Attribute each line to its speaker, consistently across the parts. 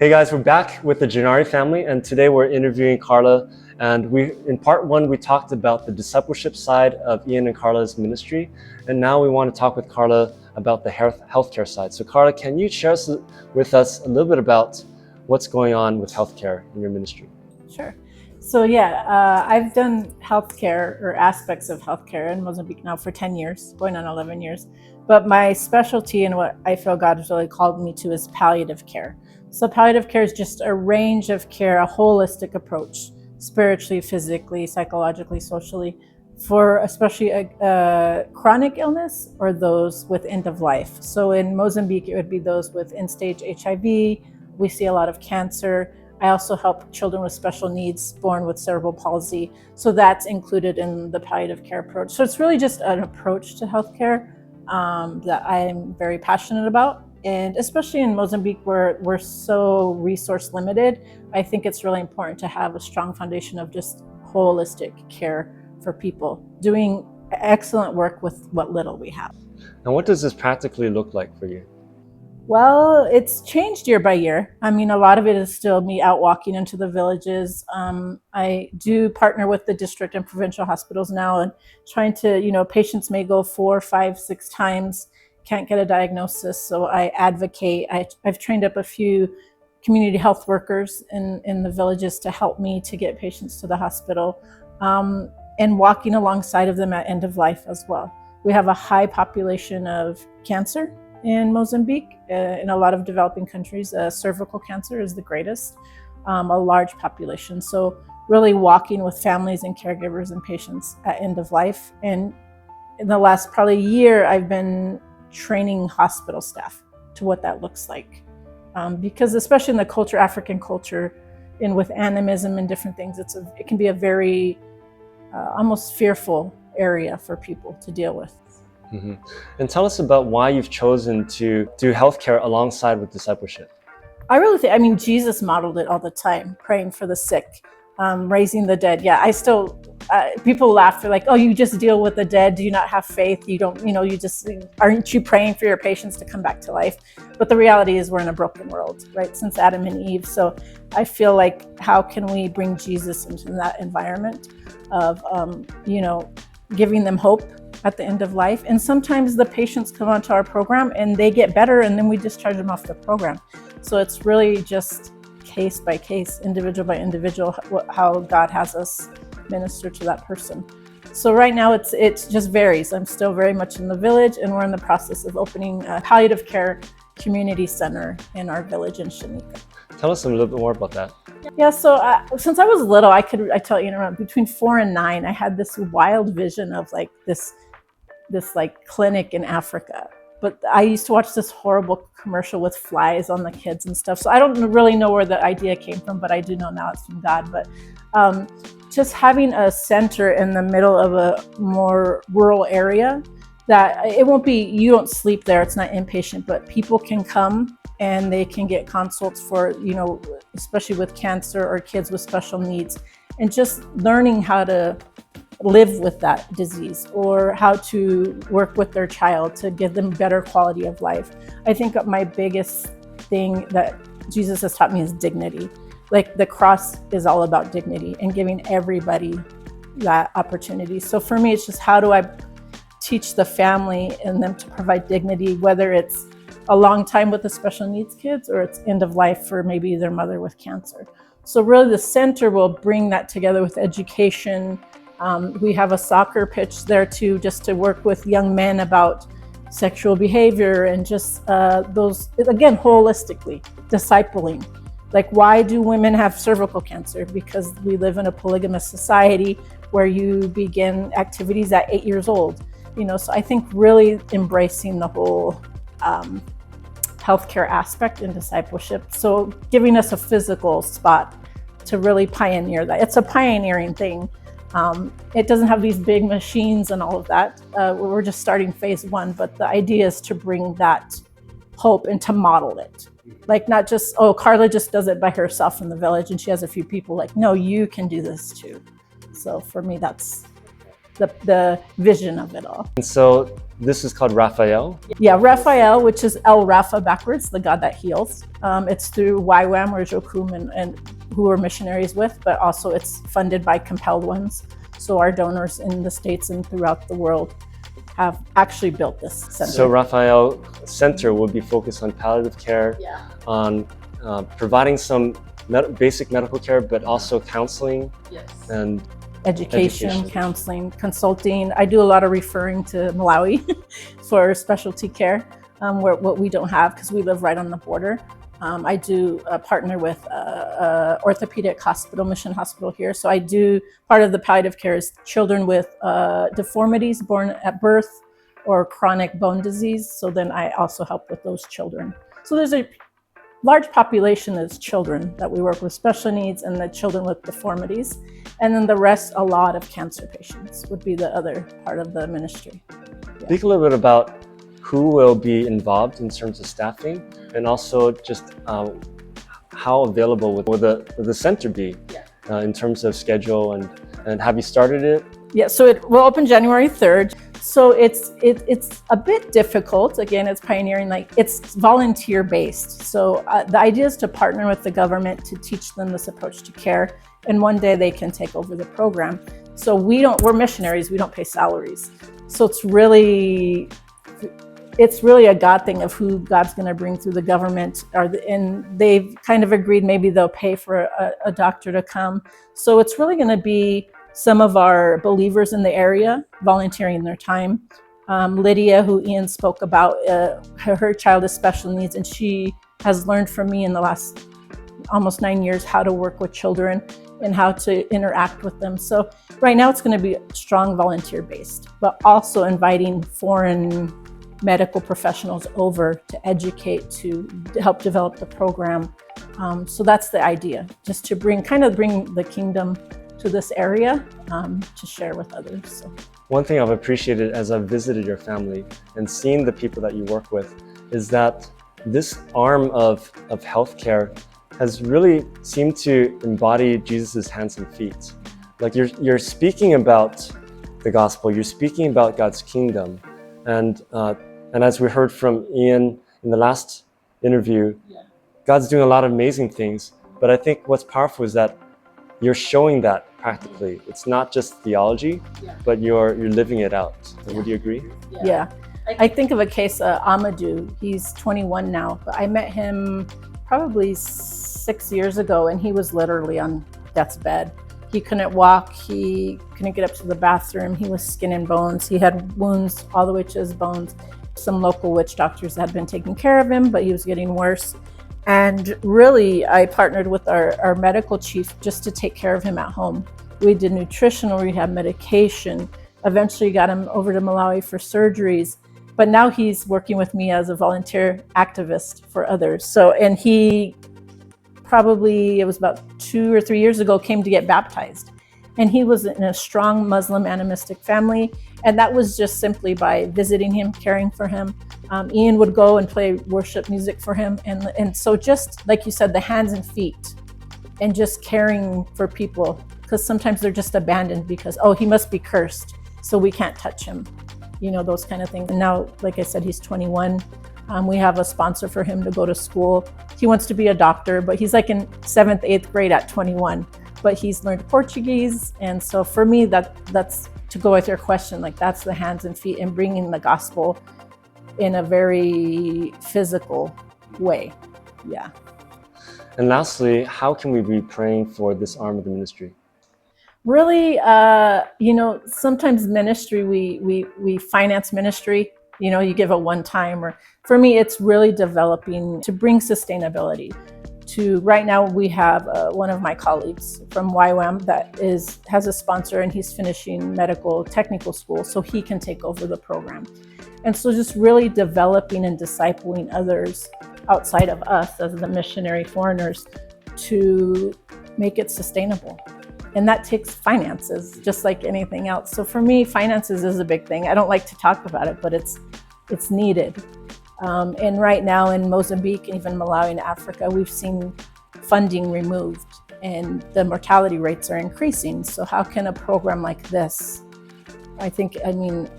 Speaker 1: Hey guys, we're back with the Gennari family, and today we're interviewing Carla. And in part one, we talked about the discipleship side of Ian and Carla's ministry, and now we want to talk with Carla about the healthcare side. So Carla, can you share with us a little bit about what's going on with healthcare in your ministry?
Speaker 2: Sure. So I've done healthcare or aspects of healthcare in Mozambique now for 10 years, going on 11 years. But my specialty and what I feel God has really called me to is palliative care. So palliative care is just a range of care, a holistic approach, spiritually, physically, psychologically, socially, for especially a chronic illness or those with end of life. So in Mozambique, it would be those with end-stage HIV. We see a lot of cancer. I also help children with special needs born with cerebral palsy. So that's included in the palliative care approach. So it's really just an approach to healthcare that I'm very passionate about. And especially in Mozambique, where we're so resource limited, I think it's really important to have a strong foundation of just holistic care for people, doing excellent work with what little we have.
Speaker 1: And what does this practically look like for you?
Speaker 2: Well, it's changed year by year. I mean, a lot of it is still me out walking into the villages. I do partner with the district and provincial hospitals now and trying to, patients may go 4, 5, 6 times, can't get a diagnosis. So I advocate. I've trained up a few community health workers in the villages to help me to get patients to the hospital, and walking alongside of them at end of life as well. We have a high population of cancer in Mozambique. In a lot of developing countries, cervical cancer is the greatest, a large population. So really walking with families and caregivers and patients at end of life. And in the last probably year, I've been training hospital staff to what that looks like. Because especially in the culture, African culture, and with animism and different things, it can be a very almost fearful area for people to deal with.
Speaker 1: Mm-hmm. And tell us about why you've chosen to do healthcare alongside with discipleship.
Speaker 2: I really think, Jesus modeled it all the time, praying for the sick, raising the dead. Yeah, people laugh. They're like, oh, you just deal with the dead. Do you not have faith? You don't, aren't you praying for your patients to come back to life? But the reality is we're in a broken world, right? Since Adam and Eve. So I feel like, how can we bring Jesus into that environment of, giving them hope at the end of life? And sometimes the patients come onto our program and they get better, and then we discharge them off the program. So it's really just case by case, individual by individual, how God has us minister to that person. So right now it just varies. I'm still very much in the village, and we're in the process of opening a palliative care community center in our village in Shanika.
Speaker 1: Tell us a little bit more about that.
Speaker 2: Yeah, so since I was little, I tell you, around between 4 and 9, I had this wild vision of like this like clinic in Africa. But I used to watch this horrible commercial with flies on the kids and stuff. So I don't really know where the idea came from, but I do know now it's from God. But just having a center in the middle of a more rural area, that it won't be, you don't sleep there, it's not inpatient, but people can come and they can get consults for, especially with cancer or kids with special needs, and just learning how to live with that disease or how to work with their child to give them better quality of life. I think my biggest thing that Jesus has taught me is dignity. Like the cross is all about dignity and giving everybody that opportunity. So for me, it's just, how do I teach the family and them to provide dignity, whether it's a long time with the special needs kids or it's end of life for maybe their mother with cancer. So really the center will bring that together with education. We have a soccer pitch there too, just to work with young men about sexual behavior and just those, again, holistically, discipling. Like, why do women have cervical cancer? Because we live in a polygamous society where you begin activities at 8 years old. So I think really embracing the whole healthcare aspect in discipleship. So giving us a physical spot to really pioneer that. It's a pioneering thing. It doesn't have these big machines and all of that. We're just starting phase 1, but the idea is to bring that hope and to model it. Like, not just, oh, Carla just does it by herself in the village and she has a few people. Like, no, you can do this too. So for me, that's the vision of it all.
Speaker 1: And so this is called Raphael.
Speaker 2: Yeah, Raphael, which is El Rafa backwards, the God that heals. It's through YWAM or Jokum and who we're missionaries with, but also it's funded by Compelled Ones. So our donors in the States and throughout the world have actually built this center.
Speaker 1: So Raphael Center will be focused on palliative care, on providing some basic medical care, but also counseling and
Speaker 2: education, counseling, consulting. I do a lot of referring to Malawi for specialty care, what we don't have because we live right on the border. I do partner with orthopedic hospital, Mission Hospital here. So I do, part of the palliative care is children with deformities born at birth or chronic bone disease. So then I also help with those children. So there's a large population is children that we work with special needs and the children with deformities. And then the rest, a lot of cancer patients would be the other part of the ministry.
Speaker 1: Speak a little bit about who will be involved in terms of staffing and also just how available will the center be in terms of schedule and have you started it?
Speaker 2: Yeah, so it will open January 3rd. So it's a bit difficult. Again, it's pioneering, like it's volunteer based. So the idea is to partner with the government to teach them this approach to care. And one day they can take over the program. So we're missionaries, we don't pay salaries. So it's really a God thing of who God's going to bring through the government. And they've kind of agreed maybe they'll pay for a doctor to come. So it's really going to be some of our believers in the area volunteering their time. Lydia, who Ian spoke about, her child has special needs, and she has learned from me in the last almost 9 years how to work with children and how to interact with them. So right now it's going to be strong volunteer based, but also inviting foreign medical professionals over to educate, to help develop the program. So that's the idea, just to bring the kingdom to this area to share with others. So.
Speaker 1: One thing I've appreciated as I've visited your family and seen the people that you work with is that this arm of healthcare has really seemed to embody Jesus's hands and feet. Like you're speaking about the gospel, you're speaking about God's kingdom, and as we heard from Ian in the last interview, God's doing a lot of amazing things. But I think what's powerful is that you're showing that practically. It's not just theology, but you're living it out. Would you agree?
Speaker 2: Yeah. I think of a case, Amadou. He's 21 now, but I met him probably 6 years ago, and he was literally on death's bed. He couldn't walk, he couldn't get up to the bathroom, he was skin and bones. He had wounds all the way to his bones. Some local witch doctors had been taking care of him, but he was getting worse. And really, I partnered with our medical chief just to take care of him at home. We did nutritional rehab, medication, eventually got him over to Malawi for surgeries. But now he's working with me as a volunteer activist for others. So, and he probably, it was about 2 or 3 years ago, came to get baptized. And he was in a strong Muslim animistic family. And that was just simply by visiting him, caring for him. Ian would go and play worship music for him. And so just like you said, the hands and feet and just caring for people, because sometimes they're just abandoned because, oh, he must be cursed, so we can't touch him. You know, those kind of things. And now, like I said, he's 21. We have a sponsor for him to go to school. He wants to be a doctor, but he's like in 7th, 8th grade at 21. But he's learned Portuguese. And so for me, that's to go with your question, like that's the hands and feet and bringing the gospel in a very physical way. Yeah.
Speaker 1: And lastly, how can we be praying for this arm of the ministry?
Speaker 2: Really, sometimes ministry, we finance ministry, you give a one-time, or for me, it's really developing to bring sustainability. Right now, we have one of my colleagues from YWAM that has a sponsor, and he's finishing medical technical school, so he can take over the program. And so just really developing and discipling others outside of us as the missionary foreigners to make it sustainable. And that takes finances, just like anything else. So for me, finances is a big thing. I don't like to talk about it, but it's needed. And right now in Mozambique, even Malawi and Africa, we've seen funding removed and the mortality rates are increasing. So how can a program like this I mean,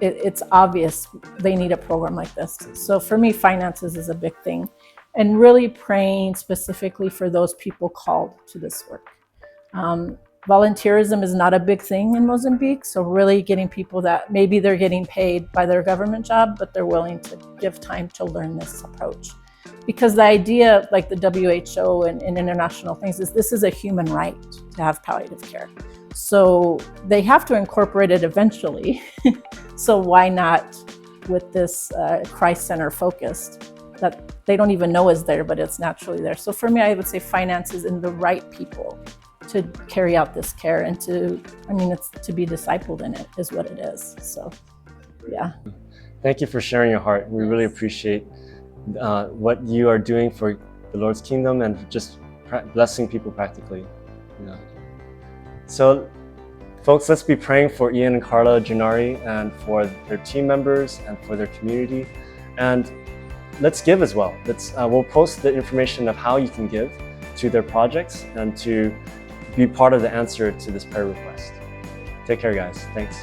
Speaker 2: it's obvious they need a program like this. So for me, finances is a big thing, and really praying specifically for those people called to this work. Volunteerism is not a big thing in Mozambique, so really getting people that maybe they're getting paid by their government job, but they're willing to give time to learn this approach. Because the idea, like the WHO and international things, is this is a human right to have palliative care. So they have to incorporate it eventually. So why not with this Christ Center focused that they don't even know is there, but it's naturally there. So for me, I would say finances and the right people to carry out this care and it's to be discipled in it is what it is. So, yeah.
Speaker 1: Thank you for sharing your heart. We really appreciate what you are doing for the Lord's kingdom and just blessing people practically. Yeah. So, folks, let's be praying for Ian and Carla Gennari and for their team members and for their community. And let's give as well. We'll post the information of how you can give to their projects and to be part of the answer to this prayer request. Take care, guys. Thanks.